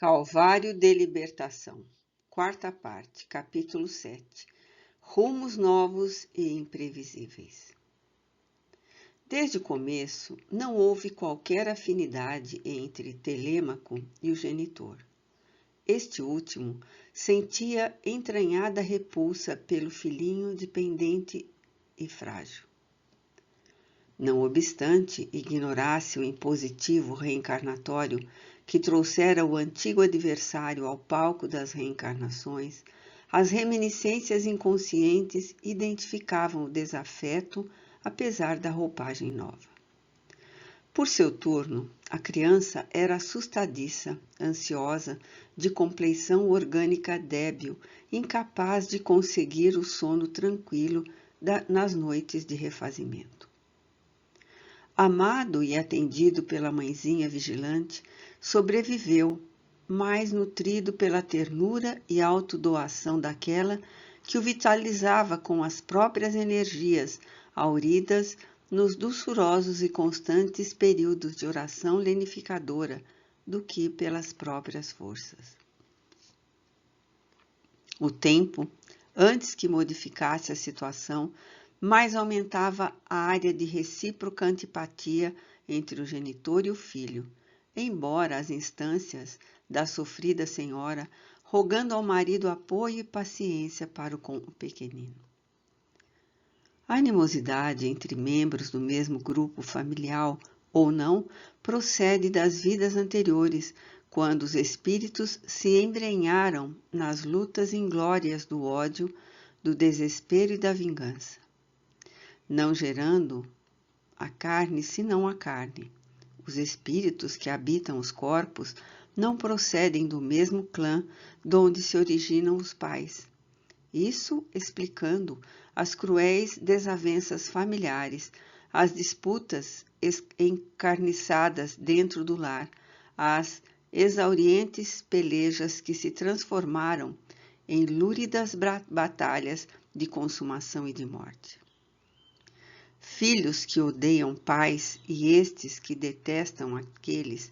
Calvário de Libertação, quarta parte, capítulo 7. Rumos novos e imprevisíveis. Desde o começo, não houve qualquer afinidade entre Telêmaco e o genitor. Este último sentia entranhada repulsa pelo filhinho dependente e frágil. Não obstante ignorasse o impositivo reencarnatório que trouxera o antigo adversário ao palco das reencarnações, as reminiscências inconscientes identificavam o desafeto apesar da roupagem nova. Por seu turno, a criança era assustadiça, ansiosa, de compleição orgânica débil, incapaz de conseguir o sono tranquilo nas noites de refazimento. Amado e atendido pela mãezinha vigilante, sobreviveu, mais nutrido pela ternura e autodoação daquela que o vitalizava com as próprias energias, hauridas nos doçurosos e constantes períodos de oração lenificadora, do que pelas próprias forças. O tempo, antes que modificasse a situação, mais aumentava a área de recíproca antipatia entre o genitor e o filho, embora as instâncias da sofrida senhora rogando ao marido apoio e paciência para o pequenino. A animosidade entre membros do mesmo grupo familiar ou não procede das vidas anteriores, quando os espíritos se embrenharam nas lutas inglórias do ódio, do desespero e da vingança, não gerando a carne senão a carne. Os espíritos que habitam os corpos não procedem do mesmo clã donde se originam os pais. Isso explicando as cruéis desavenças familiares, as disputas encarniçadas dentro do lar, as exaurientes pelejas que se transformaram em lúridas batalhas de consumação e de morte. Filhos que odeiam pais e estes que detestam aqueles,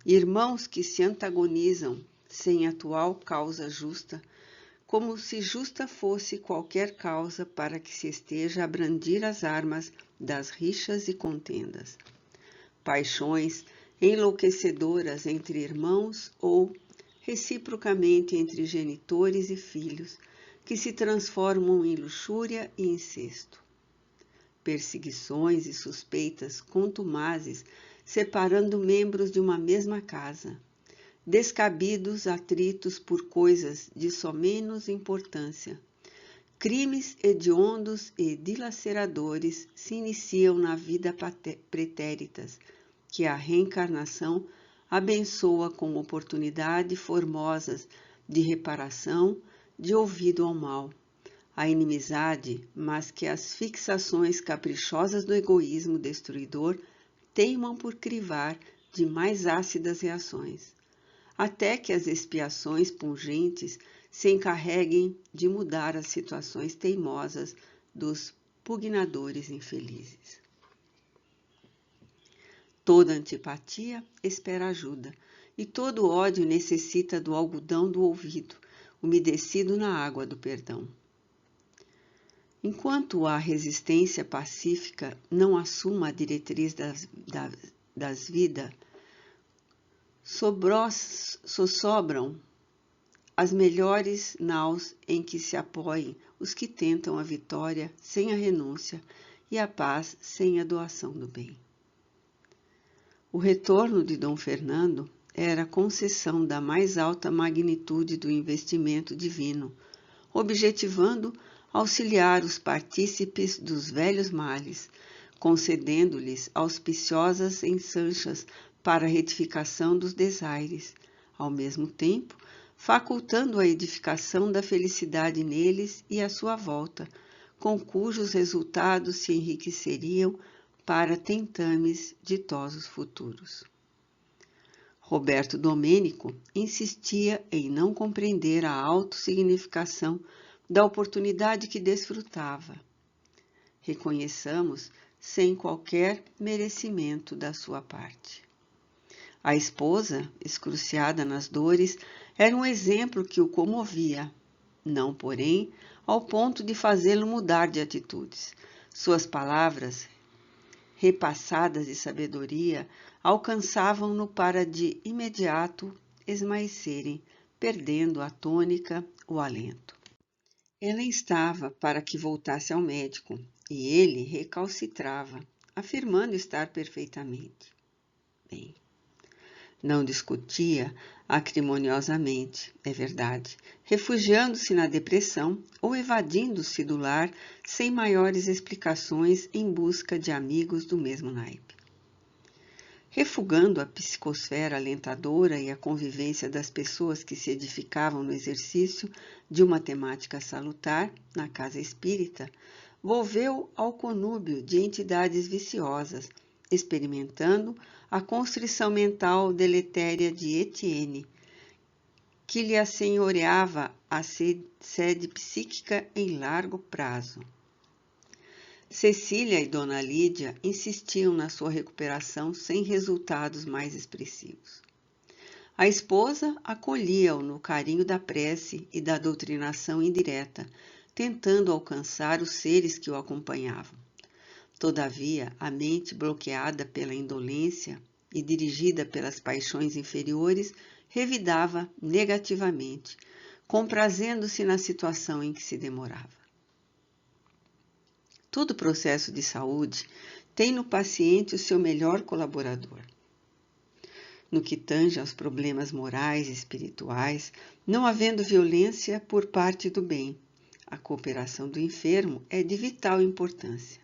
irmãos que se antagonizam sem atual causa justa, como se justa fosse qualquer causa para que se esteja a brandir as armas das rixas e contendas. Paixões enlouquecedoras entre irmãos ou, reciprocamente, entre genitores e filhos, que se transformam em luxúria e incesto. Perseguições e suspeitas contumazes separando membros de uma mesma casa, descabidos atritos por coisas de somenos importância. Crimes hediondos e dilaceradores se iniciam na vida pretéritas, que a reencarnação abençoa com oportunidades formosas de reparação, de ouvido ao mal. A inimizade, mas que as fixações caprichosas do egoísmo destruidor teimam por crivar de mais ácidas reações, até que as expiações pungentes se encarreguem de mudar as situações teimosas dos pugnadores infelizes. Toda antipatia espera ajuda, e todo ódio necessita do algodão do ouvido, umedecido na água do perdão. Enquanto a resistência pacífica não assuma a diretriz das vidas, sobram as melhores naus em que se apoiem os que tentam a vitória sem a renúncia e a paz sem a doação do bem. O retorno de Dom Fernando era a concessão da mais alta magnitude do investimento divino, objetivando auxiliar os partícipes dos velhos males, concedendo-lhes auspiciosas ensanchas para a retificação dos desaires, ao mesmo tempo facultando a edificação da felicidade neles e à sua volta, com cujos resultados se enriqueceriam para tentames ditosos futuros. Roberto Domênico insistia em não compreender a autossignificação da oportunidade que desfrutava. Reconheçamos sem qualquer merecimento da sua parte. A esposa, excruciada nas dores, era um exemplo que o comovia, não, porém, ao ponto de fazê-lo mudar de atitudes. Suas palavras, repassadas de sabedoria, alcançavam-no para de imediato esmaecerem, perdendo a tônica, o alento. Ela instava para que voltasse ao médico, e ele recalcitrava, afirmando estar perfeitamente bem. Não discutia acrimoniosamente, é verdade, refugiando-se na depressão ou evadindo-se do lar sem maiores explicações em busca de amigos do mesmo naipe. Refugando a psicosfera alentadora e a convivência das pessoas que se edificavam no exercício de uma temática salutar na casa espírita, volveu ao conúbio de entidades viciosas, experimentando a constrição mental deletéria de Etienne, que lhe assenhoreava a sede psíquica em largo prazo. Cecília e Dona Lídia insistiam na sua recuperação sem resultados mais expressivos. A esposa acolhia-o no carinho da prece e da doutrinação indireta, tentando alcançar os seres que o acompanhavam. Todavia, a mente bloqueada pela indolência e dirigida pelas paixões inferiores revidava negativamente, comprazendo-se na situação em que se demorava. Todo processo de saúde tem no paciente o seu melhor colaborador. No que tange aos problemas morais e espirituais, não havendo violência por parte do bem, a cooperação do enfermo é de vital importância.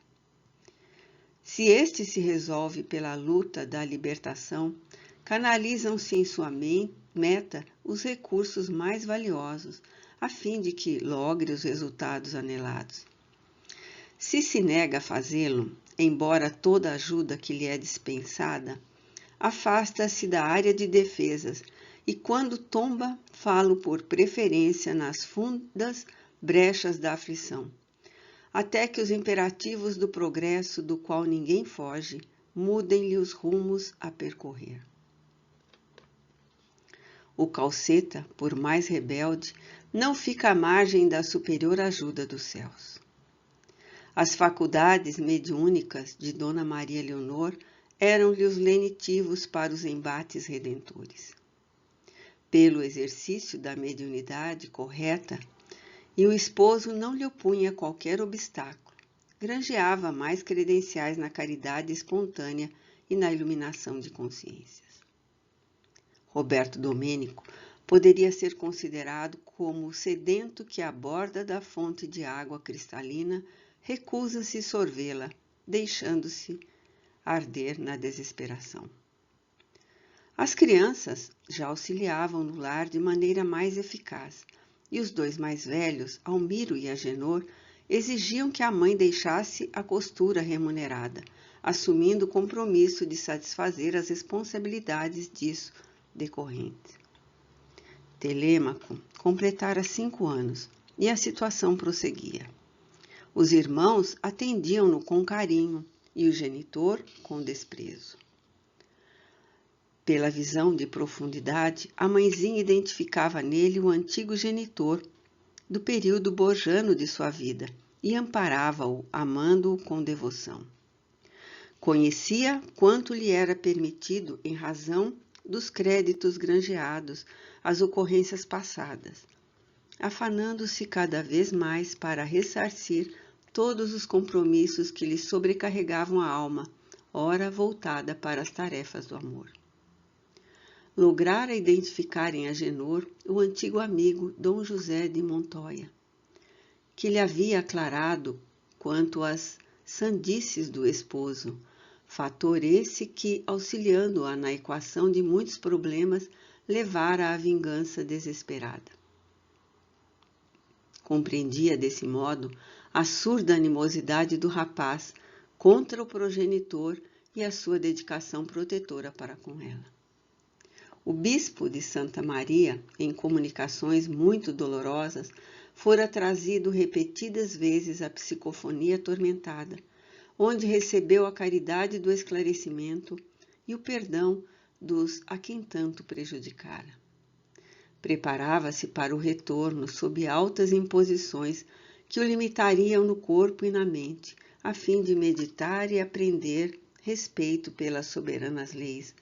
Se este se resolve pela luta da libertação, canalizam-se em sua meta os recursos mais valiosos, a fim de que logre os resultados anelados. Se se nega a fazê-lo, embora toda a ajuda que lhe é dispensada, afasta-se da área de defesas e, quando tomba, falo por preferência nas fundas brechas da aflição, até que os imperativos do progresso, do qual ninguém foge, mudem-lhe os rumos a percorrer. O calceta, por mais rebelde, não fica à margem da superior ajuda dos céus. As faculdades mediúnicas de Dona Maria Leonor eram-lhe os lenitivos para os embates redentores. Pelo exercício da mediunidade correta, e o esposo não lhe opunha qualquer obstáculo, granjeava mais credenciais na caridade espontânea e na iluminação de consciências. Roberto Domênico poderia ser considerado como o sedento que à borda da fonte de água cristalina recusa-se sorvê-la, deixando-se arder na desesperação. As crianças já auxiliavam no lar de maneira mais eficaz, e os dois mais velhos, Almiro e Agenor, exigiam que a mãe deixasse a costura remunerada, assumindo o compromisso de satisfazer as responsabilidades disso decorrentes. Telêmaco completara 5 anos e a situação prosseguia. Os irmãos atendiam-no com carinho e o genitor com desprezo. Pela visão de profundidade, a mãezinha identificava nele o antigo genitor do período borjano de sua vida e amparava-o, amando-o com devoção. Conhecia quanto lhe era permitido em razão dos créditos granjeados, as ocorrências passadas, afanando-se cada vez mais para ressarcir todos os compromissos que lhe sobrecarregavam a alma, ora voltada para as tarefas do amor. Lograra identificar em Agenor o antigo amigo Dom José de Montoya, que lhe havia aclarado quanto às sandices do esposo, fator esse que, auxiliando-a na equação de muitos problemas, levara à vingança desesperada. Compreendia, desse modo, a surda animosidade do rapaz contra o progenitor e a sua dedicação protetora para com ela. O bispo de Santa Maria, em comunicações muito dolorosas, fora trazido repetidas vezes à psicofonia atormentada, onde recebeu a caridade do esclarecimento e o perdão dos a quem tanto prejudicara. Preparava-se para o retorno sob altas imposições que o limitariam no corpo e na mente, a fim de meditar e aprender respeito pelas soberanas leis,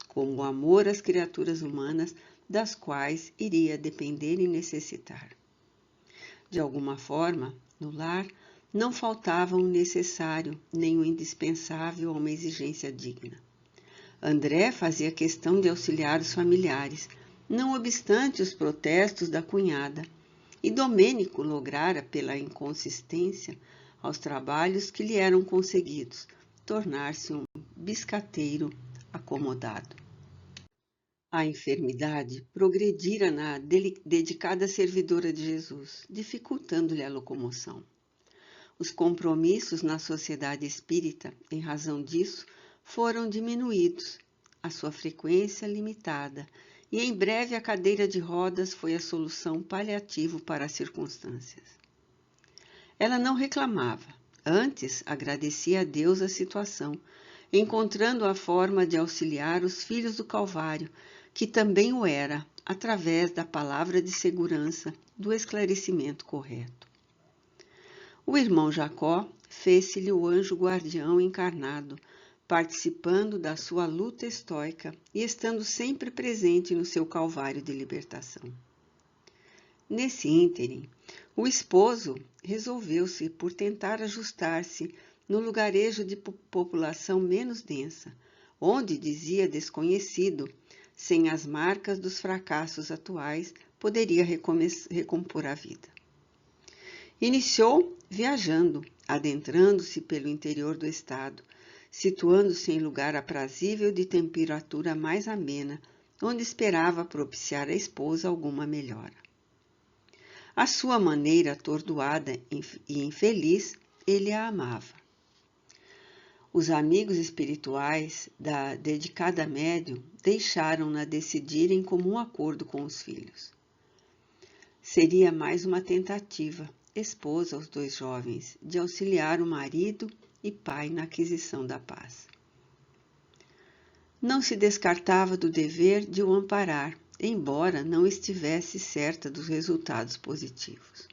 como o amor às criaturas humanas das quais iria depender e necessitar. De alguma forma, no lar, não faltava o necessário nem o indispensável a uma exigência digna. André fazia questão de auxiliar os familiares, não obstante os protestos da cunhada, e Domênico lograra, pela inconsistência aos trabalhos que lhe eram conseguidos, tornar-se um biscateiro acomodado. A enfermidade progredira na dedicada servidora de Jesus, dificultando-lhe a locomoção. Os compromissos na sociedade espírita, em razão disso, foram diminuídos, a sua frequência limitada, e em breve a cadeira de rodas foi a solução paliativa para as circunstâncias. Ela não reclamava, antes agradecia a Deus a situação, encontrando a forma de auxiliar os filhos do Calvário, que também o era, através da palavra de segurança, do esclarecimento correto. O irmão Jacó fez-se-lhe o anjo guardião encarnado, participando da sua luta estoica e estando sempre presente no seu calvário de libertação. Nesse ínterim, o esposo resolveu-se por tentar ajustar-se no lugarejo de população menos densa, onde, dizia desconhecido, sem as marcas dos fracassos atuais, poderia recompor a vida. Iniciou viajando, adentrando-se pelo interior do estado, situando-se em lugar aprazível de temperatura mais amena, onde esperava propiciar à esposa alguma melhora. À sua maneira atordoada e infeliz, ele a amava. Os amigos espirituais da dedicada médium deixaram-na decidir em comum acordo com os filhos. Seria mais uma tentativa, esposa aos dois jovens, de auxiliar o marido e pai na aquisição da paz. Não se descartava do dever de o amparar, embora não estivesse certa dos resultados positivos.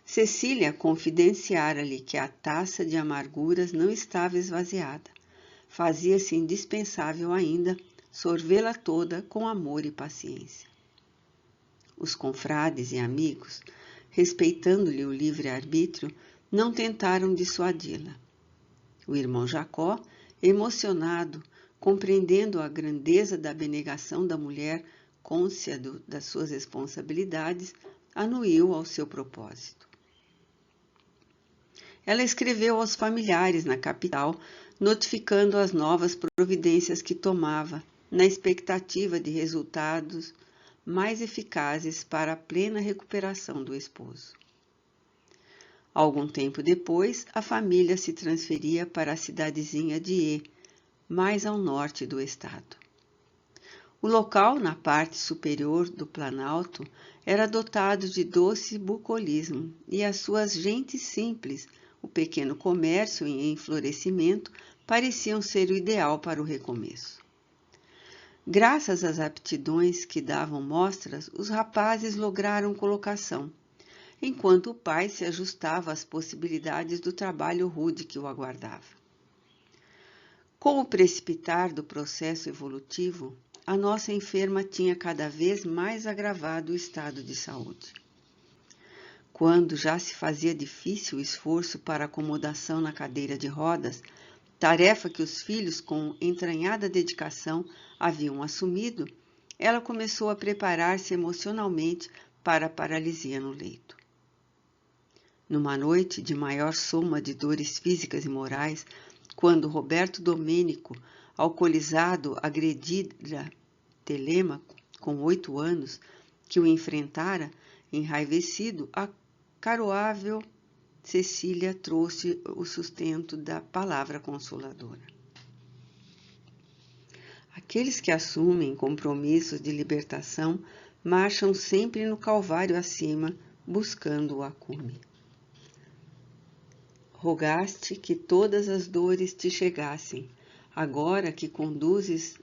Cecília confidenciara-lhe que a taça de amarguras não estava esvaziada. Fazia-se indispensável ainda sorvê-la toda com amor e paciência. Os confrades e amigos, respeitando-lhe o livre-arbítrio, não tentaram dissuadi-la. O irmão Jacó, emocionado, compreendendo a grandeza da abnegação da mulher, cônscia das suas responsabilidades, anuiu ao seu propósito. Ela escreveu aos familiares na capital, notificando as novas providências que tomava, na expectativa de resultados mais eficazes para a plena recuperação do esposo. Algum tempo depois, a família se transferia para a cidadezinha de E, mais ao norte do estado. O local, na parte superior do Planalto, era dotado de doce bucolismo e as suas gentes simples, o pequeno comércio em florescimento, pareciam ser o ideal para o recomeço. Graças às aptidões que davam mostras, os rapazes lograram colocação, enquanto o pai se ajustava às possibilidades do trabalho rude que o aguardava. Com o precipitar do processo evolutivo, a nossa enferma tinha cada vez mais agravado o estado de saúde. Quando já se fazia difícil o esforço para acomodação na cadeira de rodas, tarefa que os filhos com entranhada dedicação haviam assumido, ela começou a preparar-se emocionalmente para a paralisia no leito. Numa noite de maior soma de dores físicas e morais, quando Roberto Domênico, alcoolizado, agredira Telêmaco, com 8 anos, que o enfrentara, enraivecido, a caroável Cecília trouxe o sustento da palavra consoladora. Aqueles que assumem compromissos de libertação marcham sempre no calvário acima, buscando o acume. Rogaste que todas as dores te chegassem, agora que conduzes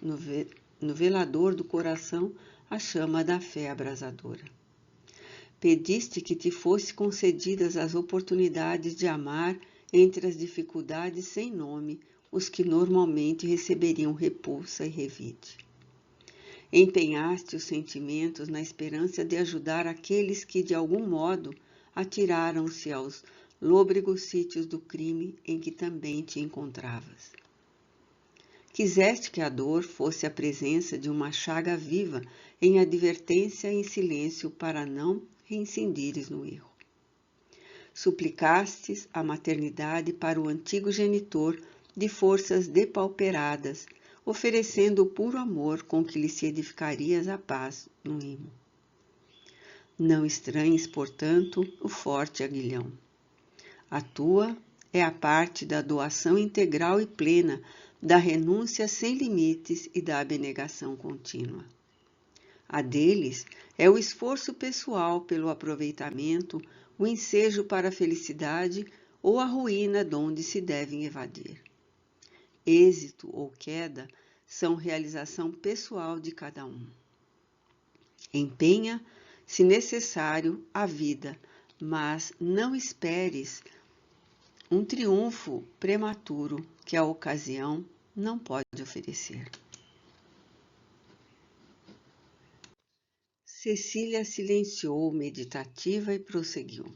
no velador do coração a chama da fé abrasadora. Pediste que te fosse concedidas as oportunidades de amar entre as dificuldades sem nome, os que normalmente receberiam repulsa e revide. Empenhaste os sentimentos na esperança de ajudar aqueles que, de algum modo, atiraram-se aos lôbregos sítios do crime em que também te encontravas. Quiseste que a dor fosse a presença de uma chaga viva em advertência e em silêncio para não reincindires no erro. Suplicastes a maternidade para o antigo genitor de forças depauperadas, oferecendo o puro amor com que lhe se edificarias a paz no imo. Não estranhes, portanto, o forte aguilhão. A tua é a parte da doação integral e plena, da renúncia sem limites e da abnegação contínua. A deles é o esforço pessoal pelo aproveitamento, o ensejo para a felicidade ou a ruína donde se devem evadir. Êxito ou queda são realização pessoal de cada um. Empenha, se necessário, a vida, mas não esperes um triunfo prematuro que a ocasião não pode oferecer. Cecília silenciou, meditativa, e prosseguiu.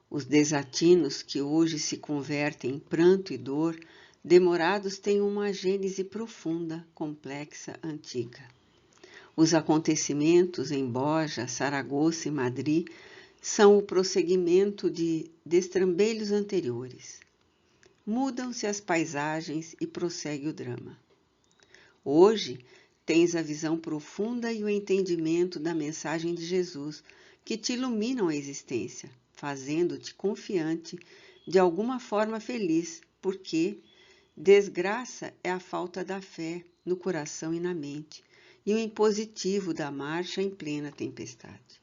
Os desatinos que hoje se convertem em pranto e dor, demorados têm uma gênese profunda, complexa, antiga. Os acontecimentos em Borja, Saragoça e Madrid são o prosseguimento de destrambelhos anteriores. Mudam-se as paisagens e prossegue o drama. Hoje, tens a visão profunda e o entendimento da mensagem de Jesus, que te iluminam a existência, fazendo-te confiante, de alguma forma feliz, porque desgraça é a falta da fé no coração e na mente, e o impositivo da marcha em plena tempestade.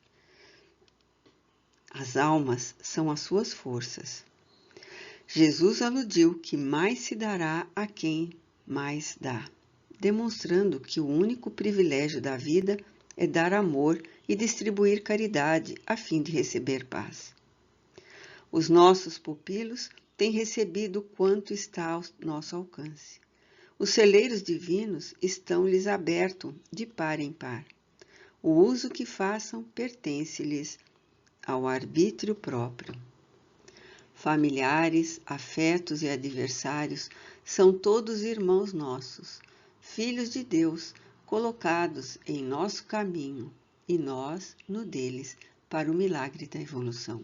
As almas são as suas forças. Jesus aludiu que mais se dará a quem mais dá, demonstrando que o único privilégio da vida é dar amor e distribuir caridade a fim de receber paz. Os nossos pupilos têm recebido quanto está ao nosso alcance. Os celeiros divinos estão-lhes abertos de par em par. O uso que façam pertence-lhes ao arbítrio próprio. Familiares, afetos e adversários são todos irmãos nossos, filhos de Deus, colocados em nosso caminho e nós no deles para o milagre da evolução.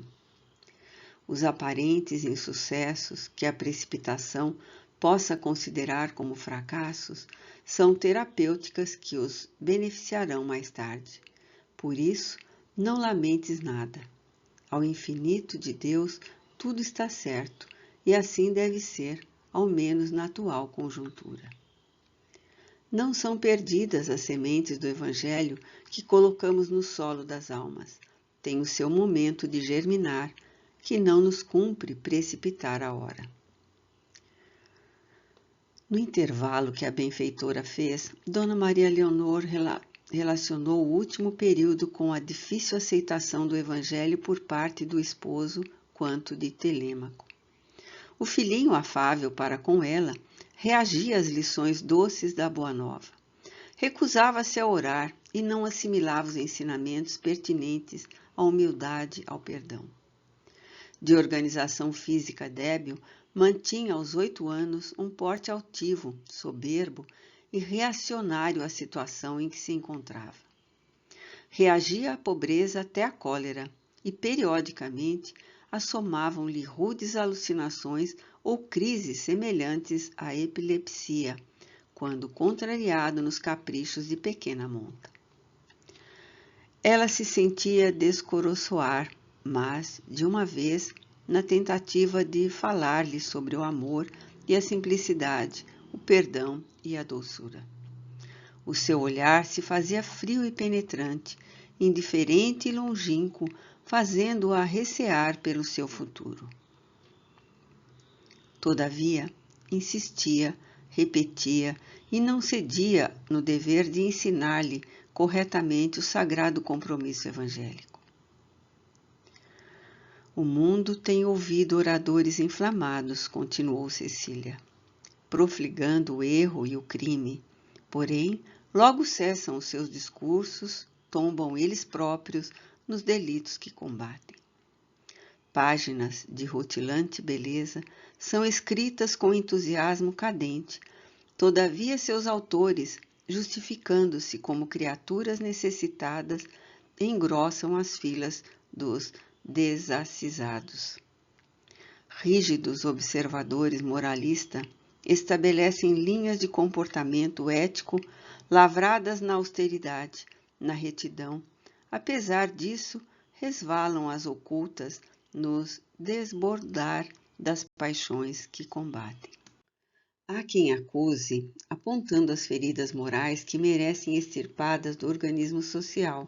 Os aparentes insucessos que a precipitação possa considerar como fracassos são terapêuticas que os beneficiarão mais tarde. Por isso, não lamentes nada. Ao infinito de Deus, tudo está certo, e assim deve ser, ao menos na atual conjuntura. Não são perdidas as sementes do Evangelho que colocamos no solo das almas. Tem o seu momento de germinar, que não nos cumpre precipitar a hora. No intervalo que a benfeitora fez, Dona Maria Leonor relacionou o último período com a difícil aceitação do Evangelho por parte do esposo quanto de Telêmaco. O filhinho afável para com ela reagia às lições doces da Boa Nova. Recusava-se a orar e não assimilava os ensinamentos pertinentes à humildade, ao perdão. De organização física débil, mantinha aos 8 anos um porte altivo, soberbo e reacionário à situação em que se encontrava. Reagia à pobreza até à cólera e, periodicamente, assomavam-lhe rudes alucinações ou crises semelhantes à epilepsia, quando contrariado nos caprichos de pequena monta. Ela se sentia descoroçoar, mas, de uma vez, na tentativa de falar-lhe sobre o amor e a simplicidade, o perdão e a doçura. O seu olhar se fazia frio e penetrante, indiferente e longínquo, fazendo-a recear pelo seu futuro. Todavia, insistia, repetia e não cedia no dever de ensinar-lhe corretamente o sagrado compromisso evangélico. O mundo tem ouvido oradores inflamados, continuou Cecília, profligando o erro e o crime. Porém, logo cessam os seus discursos, tombam eles próprios nos delitos que combatem. Páginas de rutilante beleza são escritas com entusiasmo cadente, todavia seus autores, justificando-se como criaturas necessitadas, engrossam as filas dos desacisados. Rígidos observadores moralistas estabelecem linhas de comportamento ético lavradas na austeridade, na retidão. Apesar disso, resvalam as ocultas nos desbordar das paixões que combatem. Há quem acuse, apontando as feridas morais que merecem extirpadas do organismo social.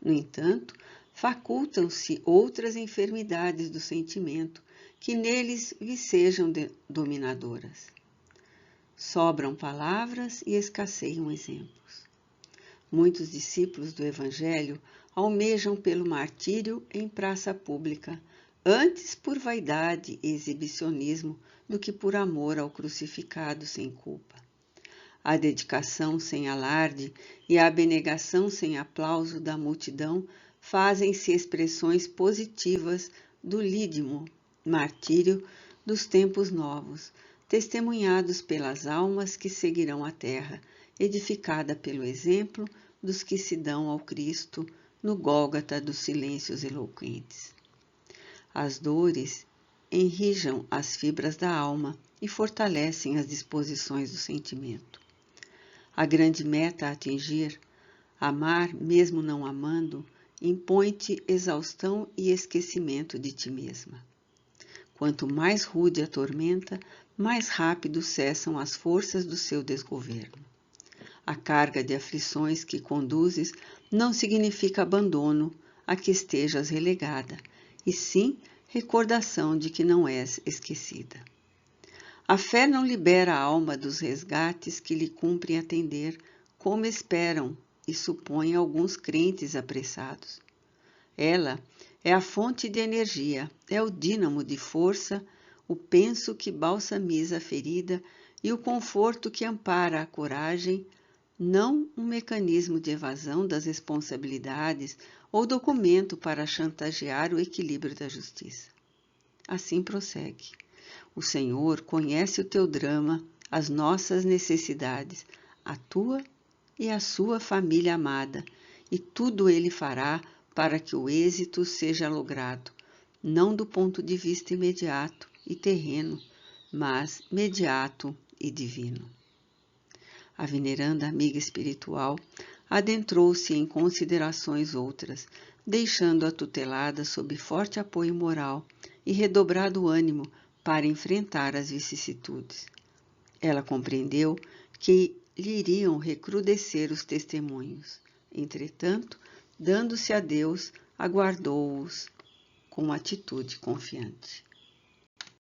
No entanto, facultam-se outras enfermidades do sentimento que neles vicejam dominadoras. Sobram palavras e escasseiam exemplos. Muitos discípulos do Evangelho almejam pelo martírio em praça pública, antes por vaidade e exibicionismo do que por amor ao crucificado sem culpa. A dedicação sem alarde e a abnegação sem aplauso da multidão fazem-se expressões positivas do lídimo martírio dos tempos novos, testemunhados pelas almas que seguirão a terra, edificada pelo exemplo dos que se dão ao Cristo no Gólgota dos silêncios eloquentes. As dores enrijam as fibras da alma e fortalecem as disposições do sentimento. A grande meta a atingir, amar mesmo não amando, impõe-te exaustão e esquecimento de ti mesma. Quanto mais rude a tormenta, mais rápido cessam as forças do seu desgoverno. A carga de aflições que conduzes não significa abandono a que estejas relegada, e sim recordação de que não és esquecida. A fé não libera a alma dos resgates que lhe cumpre atender, como esperam e supõem alguns crentes apressados. Ela é a fonte de energia, é o dínamo de força, o penso que balsamiza a ferida e o conforto que ampara a coragem, não um mecanismo de evasão das responsabilidades ou documento para chantagear o equilíbrio da justiça. Assim prossegue. O Senhor conhece o teu drama, as nossas necessidades, a tua e a sua família amada, e tudo Ele fará para que o êxito seja logrado, não do ponto de vista imediato e terreno, mas mediato e divino. A veneranda amiga espiritual adentrou-se em considerações outras, deixando-a tutelada sob forte apoio moral e redobrado ânimo para enfrentar as vicissitudes. Ela compreendeu que lhe iriam recrudescer os testemunhos. Entretanto, dando-se a Deus, aguardou-os com atitude confiante.